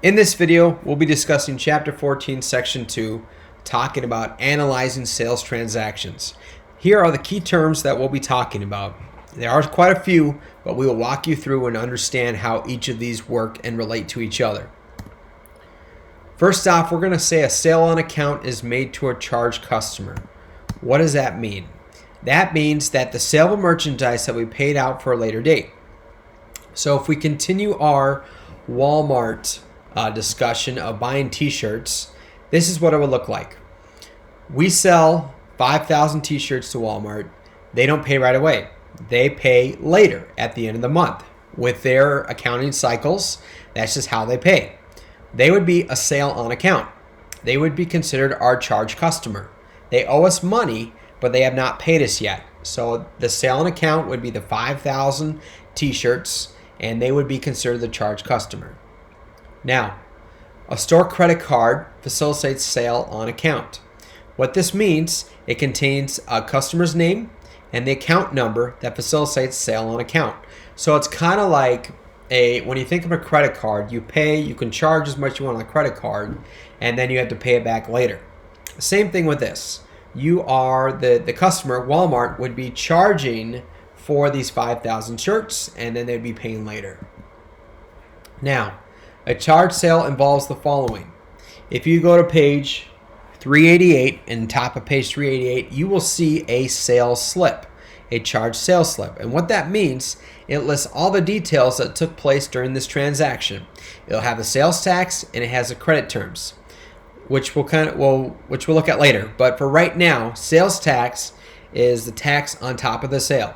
In this video, we'll be discussing Chapter 14, Section 2, talking about analyzing sales transactions. Here are the key terms that we'll be talking about. There are quite a few, but we will walk you through and understand how each of these work and relate to each other. First off, we're going to say a sale on account is made to a charged customer. What does that mean? That means that the sale of merchandise that we paid out for a later date. So if we continue our Walmart discussion of buying t-shirts, this is what it would look like. We sell 5,000 t-shirts to Walmart. They don't pay right away. They pay later at the end of the month. With their accounting cycles, that's just how they pay. They would be a sale on account. They would be considered our charge customer. They owe us money, but they have not paid us yet. So the sale on account would be the 5,000 t-shirts, and they would be considered the charge customer. Now, a store credit card facilitates sale on account. What this means, it contains a customer's name and the account number that facilitates sale on account. So it's kind of like when you think of a credit card, you pay, you can charge as much as you want on a credit card, and then you have to pay it back later. Same thing with this. You are the customer. Walmart would be charging for these 5,000 shirts, and then they'd be paying later. Now, a charge sale involves the following. If you go to page 388, and top of page 388, you will see a sales slip, a charge sales slip. And what that means, it lists all the details that took place during this transaction. It'll have the sales tax and it has the credit terms, which we'll look at later. But for right now, sales tax is the tax on top of the sale.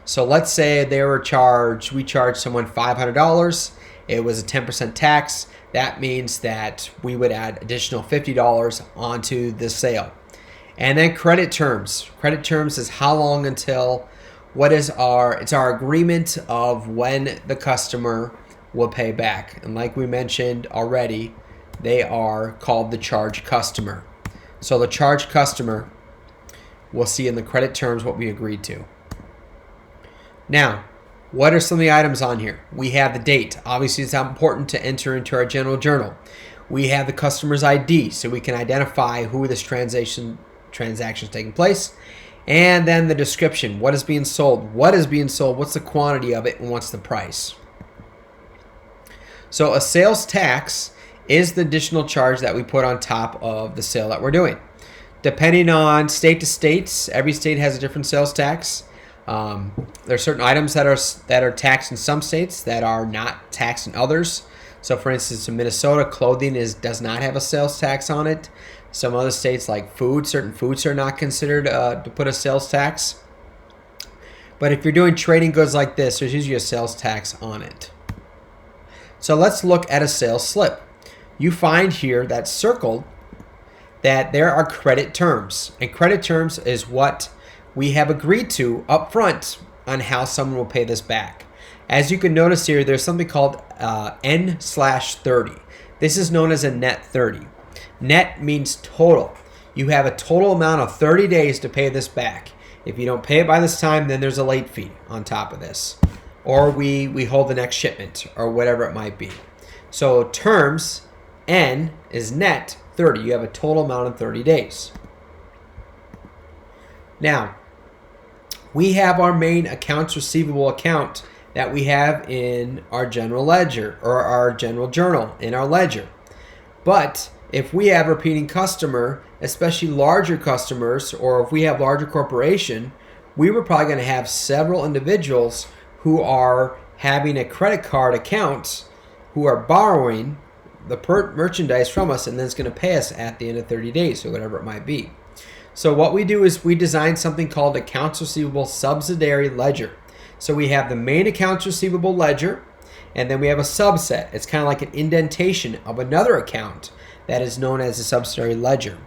So let's say we charged someone $500. It was a 10% tax. That means that we would add additional $50 onto the sale. And then credit terms. Credit terms is how long until, it's our agreement of when the customer will pay back. And like we mentioned already, they are called the charge customer. So the charge customer, we'll see in the credit terms what we agreed to. Now, what are some of the items on here? We have the date. Obviously, it's important to enter into our general journal. We have the customer's ID, so we can identify who this transaction is taking place. And then the description. What is being sold? What is being sold? What's the quantity of it? And what's the price? So a sales tax is the additional charge that we put on top of the sale that we're doing. Depending on state to states, every state has a different sales tax. There are certain items that are taxed in some states that are not taxed in others. So, for instance, in Minnesota, clothing does not have a sales tax on it. Some other states, like certain foods are not considered to put a sales tax. But if you're doing trading goods like this, there's usually a sales tax on it. So let's look at a sales slip. You find here that circled that there are credit terms, and credit terms is what we have agreed to up front on how someone will pay this back. As you can notice here, there's something called N/30. This is known as a net 30. Net means total. You have a total amount of 30 days to pay this back. If you don't pay it by this time, then there's a late fee on top of this. Or we hold the next shipment or whatever it might be. So terms, N is net 30. You have a total amount of 30 days. Now, we have our main accounts receivable account that we have in our general ledger or our general journal in our ledger. But if we have repeating customer, especially larger customers, or if we have larger corporation, we were probably going to have several individuals who are having a credit card account who are borrowing the merchandise from us and then it's going to pay us at the end of 30 days or whatever it might be. So what we do is we design something called accounts receivable subsidiary ledger. So we have the main accounts receivable ledger, and then we have a subset. It's kind of like an indentation of another account that is known as a subsidiary ledger.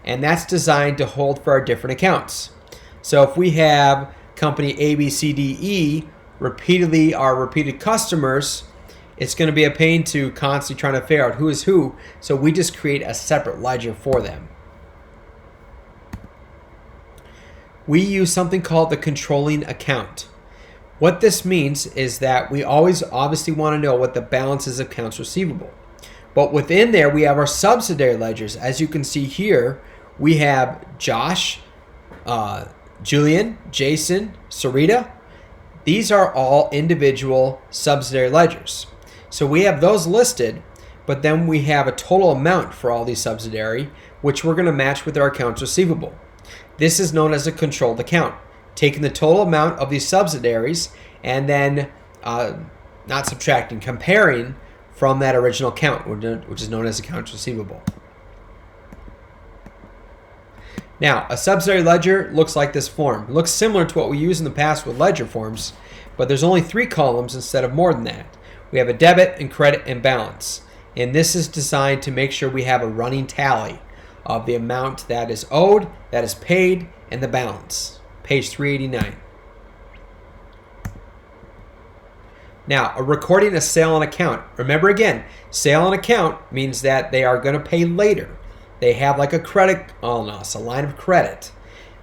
And that's designed to hold for our different accounts. So if we have company A, B, C, D, E, repeated customers, it's going to be a pain to constantly trying to figure out who is who. So we just create a separate ledger for them. We use something called the controlling account. What this means is that we always obviously want to know what the balance is of accounts receivable. But within there, we have our subsidiary ledgers. As you can see here, we have Josh, Julian, Jason, Sarita. These are all individual subsidiary ledgers. So we have those listed, but then we have a total amount for all these subsidiary, which we're going to match with our accounts receivable. This is known as a controlled account, taking the total amount of these subsidiaries and then not subtracting, comparing from that original account, which is known as accounts receivable. Now, a subsidiary ledger looks like this form. It looks similar to what we used in the past with ledger forms, but there's only 3 columns instead of more than that. We have a debit and credit and balance. And this is designed to make sure we have a running tally of the amount that is owed, that is paid, and the balance. Page 389. Now, recording a sale on account. Remember again, sale on account means that they are going to pay later. They have like a credit, it's a line of credit.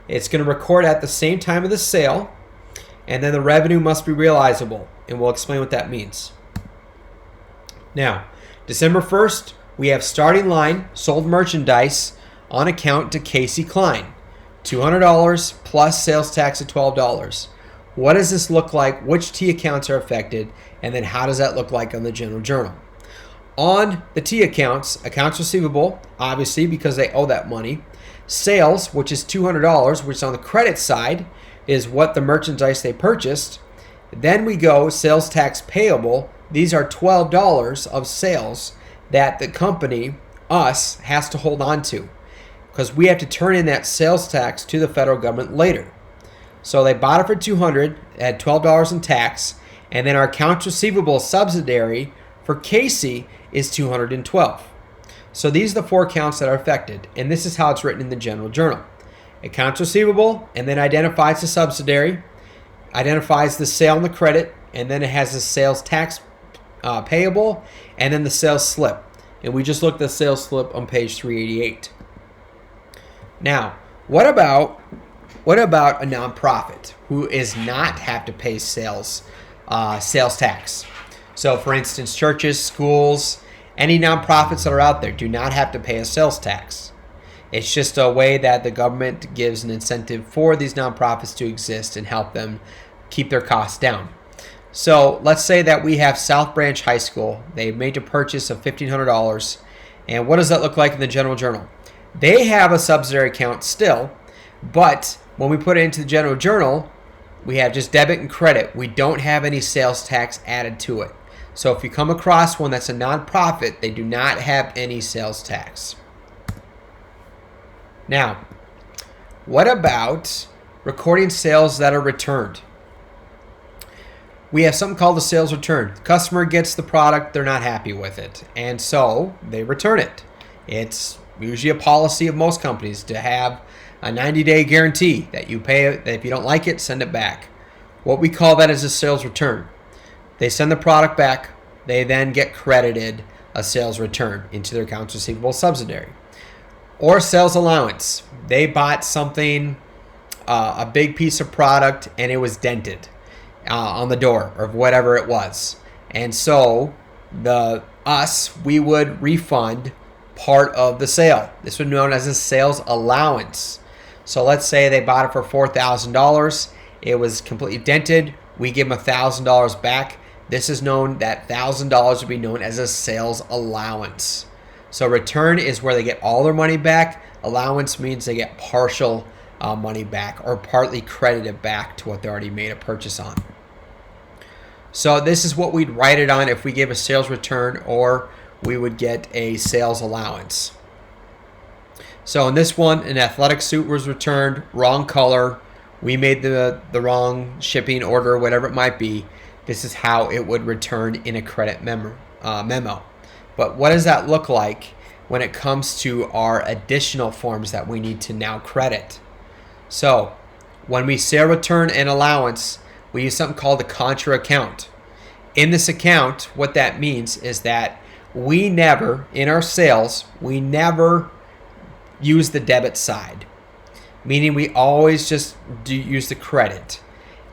It's going to record at the same time of the sale, and then the revenue must be realizable, and we'll explain what that means. Now, December 1st, we have starting line, sold merchandise on account to Casey Klein, $200 plus sales tax of $12. What does this look like? Which T accounts are affected? And then how does that look like on the general journal? On the T accounts, accounts receivable, obviously because they owe that money. Sales, which is $200, which on the credit side is what the merchandise they purchased. Then we go sales tax payable. These are $12 of sales that the company, us, has to hold on to because we have to turn in that sales tax to the federal government later. So they bought it for $200, had $12 in tax, and then our accounts receivable subsidiary for Casey is $212. So these are the 4 accounts that are affected, and this is how it's written in the general journal. Accounts receivable, and then identifies the subsidiary, identifies the sale and the credit, and then it has the sales tax payable, and then the sales slip. And we just looked at the sales slip on page 388. Now, what about a nonprofit who is not have to pay sales tax? So, for instance, churches, schools, any nonprofits that are out there do not have to pay a sales tax. It's just a way that the government gives an incentive for these nonprofits to exist and help them keep their costs down. So let's say that we have South Branch High School. They made a purchase of $1,500. And what does that look like in the general journal? They have a subsidiary account still, but when we put it into the general journal, we have just debit and credit. We don't have any sales tax added to it. So if you come across one that's a nonprofit, they do not have any sales tax. Now, what about recording sales that are returned? We have something called a sales return. The customer gets the product, they're not happy with it, and so they return it. It's usually a policy of most companies to have a 90-day guarantee that you pay it, that if you don't like it, send it back. What we call that is a sales return. They send the product back, they then get credited a sales return into their accounts receivable subsidiary. Or sales allowance. They bought something, a big piece of product, and it was dented on the door or whatever it was. And so we would refund part of the sale. This was known as a sales allowance. So let's say they bought it for $4,000. It was completely dented. We give them $1,000 back. This is known, that $1,000 would be known as a sales allowance. So return is where they get all their money back. Allowance means they get partial money back or partly credited back to what they already made a purchase on. So this is what we'd write it on if we gave a sales return, or we would get a sales allowance. So in this one, an athletic suit was returned, wrong color. We made the wrong shipping order, whatever it might be. This is how it would return in a credit memo. But what does that look like when it comes to our additional forms that we need to now credit? So when we sale return and allowance, we use something called a contra account. In this account, what that means is that we never, in our sales, we never use the debit side, meaning we always just use the credit.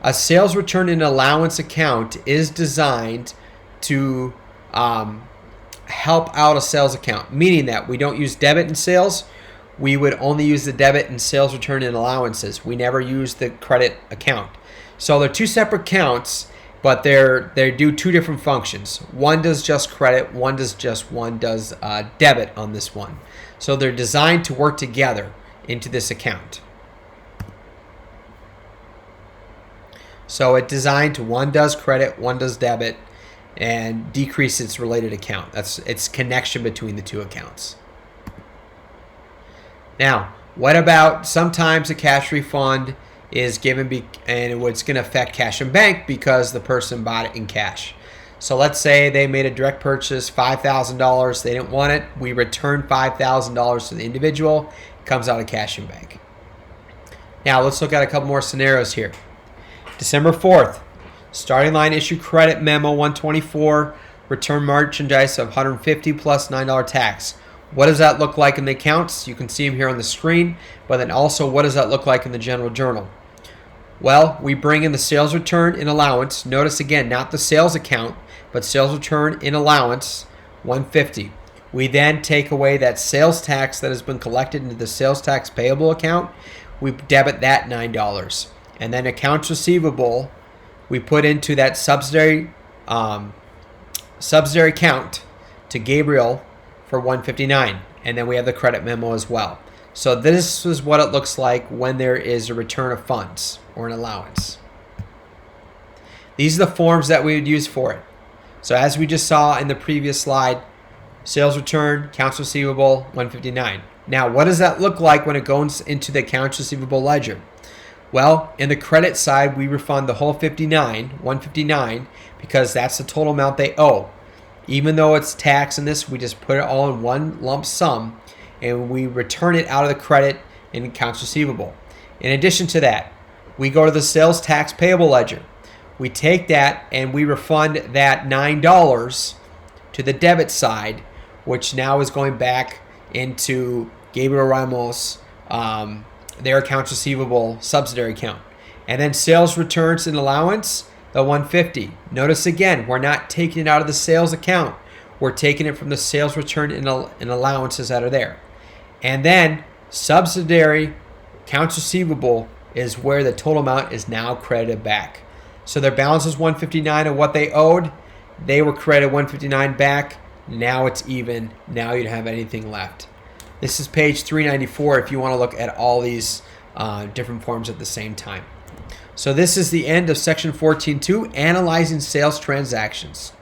A sales return and allowance account is designed to help out a sales account, meaning that we don't use debit in sales. We would only use the debit in sales return and allowances. We never use the credit account. So they're two separate accounts, but they do two different functions. One does just credit, one does debit on this one. So they're designed to work together into this account. So it's designed to, one does credit, one does debit, and decrease its related account. That's its connection between the two accounts. Now, what about sometimes a cash refund is given and it's going to affect cash and bank because the person bought it in cash. So let's say they made a direct purchase, $5,000. They didn't want it. We return $5,000 to the individual. It comes out of cash and bank. Now, let's look at a couple more scenarios here. December 4th, starting line issue credit memo 124, return merchandise of $150 plus $9 tax. What does that look like in the accounts? You can see them here on the screen, but then also what does that look like in the general journal? Well, we bring in the sales return and allowance. Notice again, not the sales account, but sales return and allowance, $150. We then take away that sales tax that has been collected into the sales tax payable account. We debit that $9. And then accounts receivable, we put into that subsidiary account to Gabriel for $159. And then we have the credit memo as well. So this is what it looks like when there is a return of funds or an allowance. These are the forms that we would use for it. So as we just saw in the previous slide, sales return, accounts receivable, $159. Now, what does that look like when it goes into the accounts receivable ledger? Well, in the credit side, we refund the whole $159, because that's the total amount they owe. Even though it's tax in this, we just put it all in one lump sum, and we return it out of the credit and accounts receivable. In addition to that, we go to the sales tax payable ledger. We take that and we refund that $9 to the debit side, which now is going back into Gabriel Ramos' their accounts receivable subsidiary account. And then sales returns and allowance, the $150. Notice again, we're not taking it out of the sales account. We're taking it from the sales return and allowances that are there. And then subsidiary accounts receivable is where the total amount is now credited back. So their balance is $159 of what they owed. They were credited $159 back. Now it's even. Now you don't have anything left. This is page 394 if you want to look at all these different forms at the same time. So this is the end of section 14.2, analyzing sales transactions.